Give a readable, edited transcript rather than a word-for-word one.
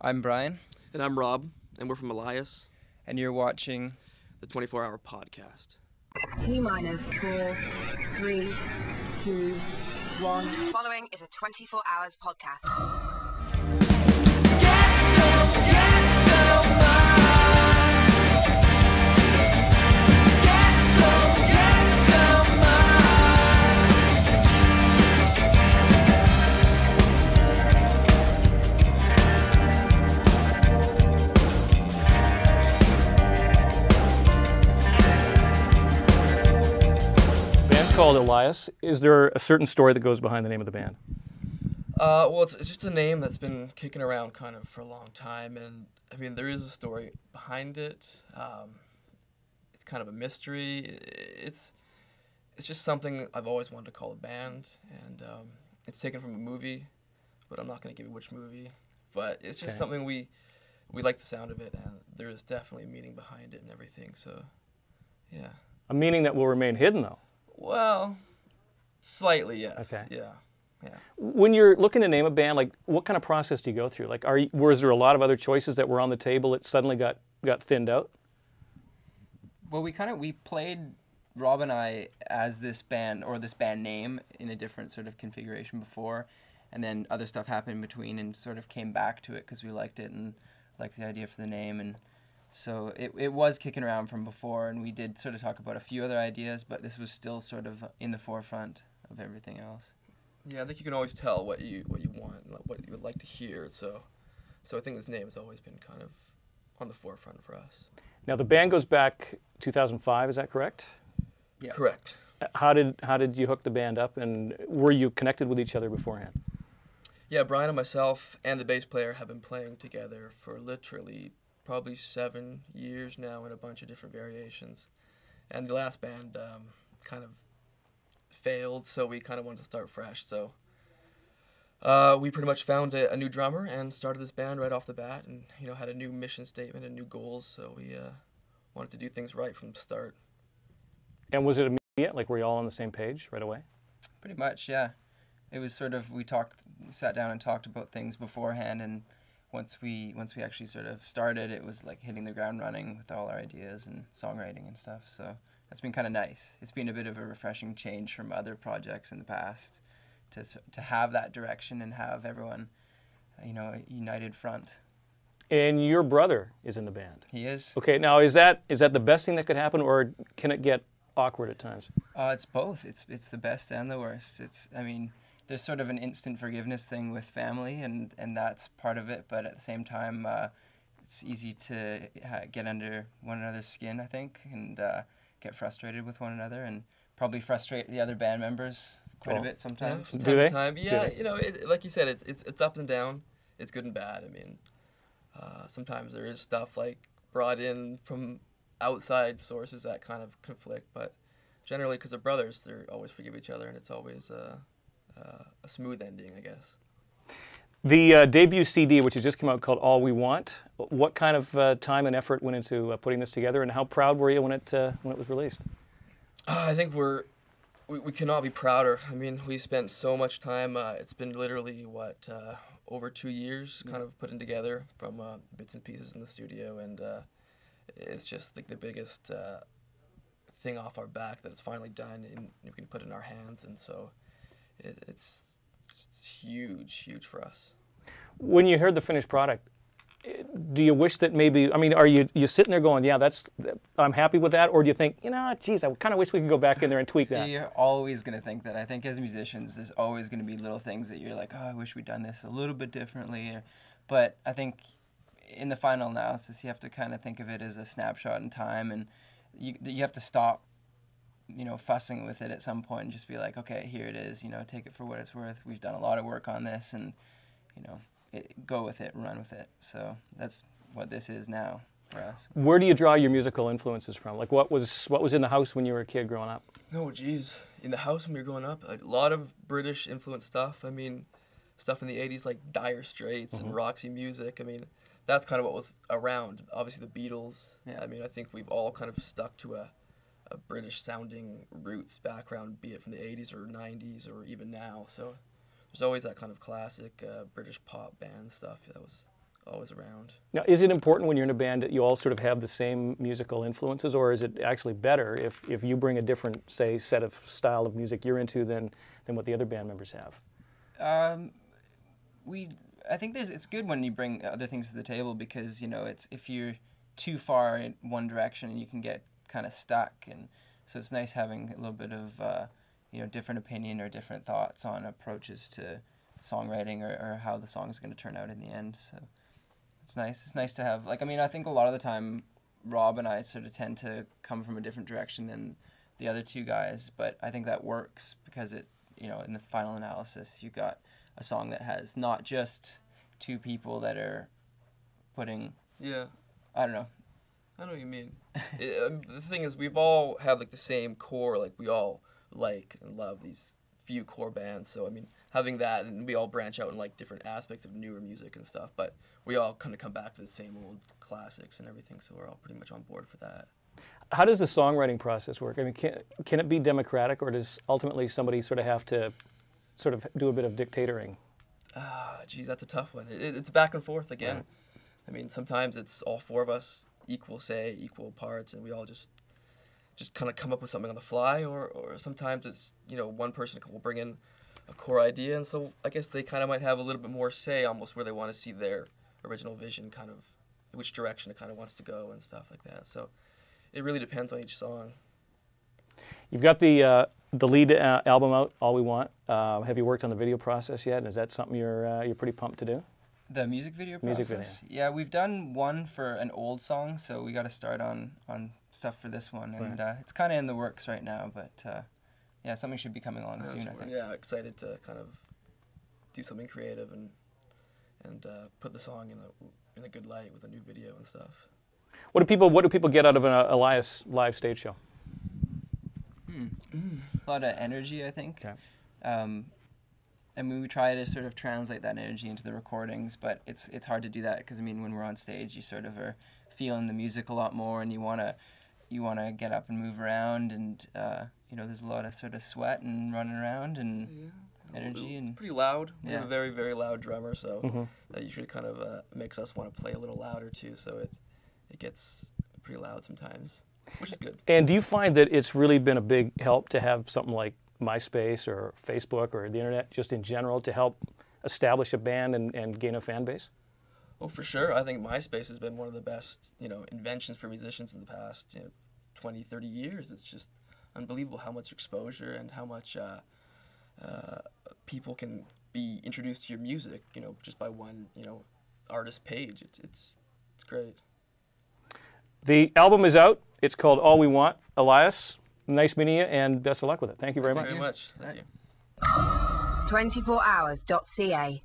I'm Brian. And I'm Rob, and we're from Elias. And you're watching the 24-hour podcast. T-minus 4, 3, 2, 1. Following is a 24 hours podcast. Called Elias. Is there a certain story that goes behind the name of the band? Well, it's just a name that's been kicking around kind of for a long time, and I mean there is a story behind it. It's kind of a mystery. It's just something I've always wanted to call a band, and it's taken from a movie, but I'm not going to give you which movie. But it's just something we like the sound of it, and there is definitely a meaning behind it and everything. So, yeah. A meaning that will remain hidden, though. Well, slightly, yes. Okay. Yeah. When you're looking to name a band, like, what kind of process do you go through? Like, was there a lot of other choices that were on the table that suddenly got thinned out? Well, we played, Rob and I, as this band, or this band name, in a different sort of configuration before, and then other stuff happened in between and sort of came back to it because we liked it and liked the idea for the name, and so it was kicking around from before, and we did sort of talk about a few other ideas, but this was still sort of in the forefront of everything else. Yeah, I think you can always tell what you want, what you would like to hear. So I think this name has always been kind of on the forefront for us. Now the band goes back 2005. Is that correct? Yeah. Correct. How did you hook the band up, and were you connected with each other beforehand? Yeah, Brian and myself and the bass player have been playing together for literally probably 7 years now in a bunch of different variations. And the last band kind of failed, so we kind of wanted to start fresh. So we pretty much found a new drummer and started this band right off the bat, and had a new mission statement and new goals, so we wanted to do things right from the start. And was it immediate? Like, were you all on the same page right away? Pretty much, yeah. It was sort of, we sat down and talked about things beforehand, and once we actually sort of started, it was like hitting the ground running with all our ideas and songwriting and stuff. So that's been kind of nice. It's been a bit of a refreshing change from other projects in the past to have that direction and have everyone, a united front. And your brother is in the band. He is. Okay, now is that the best thing that could happen, or can it get awkward at times? It's both. It's the best and the worst. There's sort of an instant forgiveness thing with family, and that's part of it, but at the same time, it's easy to get under one another's skin, I think, and get frustrated with one another, and probably frustrate the other band members quite a bit sometimes. Yeah, Do they? Yeah, like you said, it's up and down. It's good and bad. I mean, sometimes there is stuff like brought in from outside sources that kind of conflict, but generally, because they're brothers, they always forgive each other, and it's always a smooth ending, I guess. The debut CD, which has just come out, called All We Want, what kind of time and effort went into putting this together, and how proud were you when it was released? I think we cannot be prouder. I mean, we spent so much time. It's been literally, over 2 years kind of putting together from bits and pieces in the studio, and it's just like the biggest thing off our back that it's finally done and we can put in our hands, and so it's just huge for us. When you heard the finished product, do you wish that maybe, are you sitting there going, yeah, I'm happy with that, or do you think, geez, I kind of wish we could go back in there and tweak that? You're always going to think that. I think as musicians, there's always going to be little things that you're like, oh, I wish we'd done this a little bit differently. But I think in the final analysis, you have to kind of think of it as a snapshot in time, and you have to stop fussing with it at some point and just be like, okay, here it is, take it for what it's worth. We've done a lot of work on this, and, go with it, run with it. So that's what this is now for us. Where do you draw your musical influences from? Like, what was in the house when you were a kid growing up? Oh, geez. In the house when we were growing up, a lot of British influenced stuff. I mean, stuff in the 80s like Dire Straits and Roxy Music. I mean, that's kind of what was around. Obviously the Beatles. Yeah. I mean, I think we've all kind of stuck to a British sounding roots background, be it from the 80s or 90s or even now. So there's always that kind of classic British pop band stuff that was always around. Now, is it important when you're in a band that you all sort of have the same musical influences, or is it actually better if you bring a different, say, set of style of music you're into than what the other band members have? I think it's good when you bring other things to the table, because, you know, it's if you're too far in one direction, you can get kind of stuck, and so it's nice having a little bit of you know, different opinion or different thoughts on approaches to songwriting or how the song is going to turn out in the end. So it's nice. It's nice to have, like, I mean, I think a lot of the time Rob and I sort of tend to come from a different direction than the other two guys, but I think that works because it, you know, in the final analysis, you got a song that has not just two people that are putting, Yeah. I don't know. I know what you mean. The thing is, we've all had like the same core, like we all like and love these few core bands. So I mean, having that, and we all branch out in like different aspects of newer music and stuff, but we all kind of come back to the same old classics and everything. So we're all pretty much on board for that. How does the songwriting process work? I mean, can it be democratic, or does ultimately somebody sort of have to sort of do a bit of dictatoring? Geez, that's a tough one. It's back and forth again. Right. I mean, sometimes it's all four of us, equal say, equal parts, and we all just kind of come up with something on the fly, or sometimes it's, you know, one person will bring in a core idea, and so I guess they kind of might have a little bit more say almost where they want to see their original vision, kind of which direction it kind of wants to go and stuff like that. So it really depends on each song. You've got the lead album out, All We Want. Have you worked on the video process yet? Is that something you're pretty pumped to do? The music video process? Music video. Yeah, we've done one for an old song, so we got to start on stuff for this one, and Right. It's kind of in the works right now, but yeah, something should be coming along soon, I think. Yeah, excited to kind of do something creative and put the song in a good light with a new video and stuff. What do people get out of an Elias live stage show? A lot of energy, I think. Okay. I mean, we try to sort of translate that energy into the recordings, but it's hard to do that because, I mean, when we're on stage, you sort of are feeling the music a lot more, and you wanna get up and move around, and you know, there's a lot of sort of sweat and running around and energy, and It's pretty loud. We have Yeah. a very, very loud drummer, so Mhm. that usually kind of makes us want to play a little louder too. So it gets pretty loud sometimes, which is good. And do you find that it's really been a big help to have something like MySpace or Facebook or the internet just in general to help establish a band and gain a fan base? Well, for sure. I think MySpace has been one of the best, you know, inventions for musicians in the past, 20, 30 years. It's just unbelievable how much exposure and how much people can be introduced to your music, just by one, artist page. It's great. The album is out. It's called All We Want. Elias, nice meeting you, and best of luck with it. Thank you very much. Thank you very much. Thank you. 24hours.ca